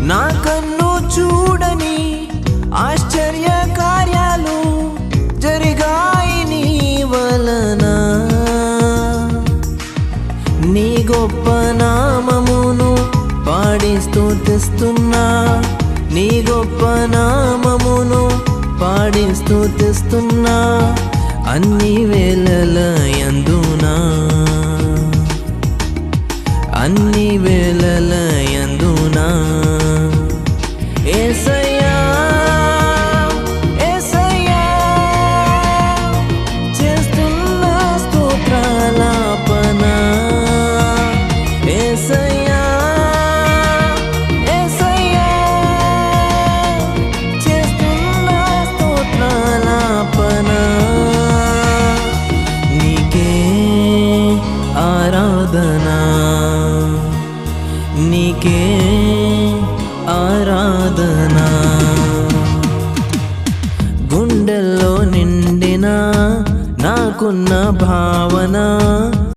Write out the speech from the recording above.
నా కన్ను చూడని ఆశ్చర్య కార్యాలు జరిగాయి నీ వలన. నీ గొప్ప నామమును పాడి స్తుతిస్తున్నా, నీ గొప్ప నామమును పాడి స్తుతిస్తున్నా అన్ని వేళల యందునా, అన్ని వేళల యందునా. యేసయ్యా యేసయ్యా చేస్తున్న స్తోత్రాలాపన. యేసయ్యా యేసయ్యా చేస్తున్న స్తోత్రాలాపన. నీకే ఆరాధనా, నీకే ఆరాధనా. గుండెల్లో నిండిన నాకున్న భావన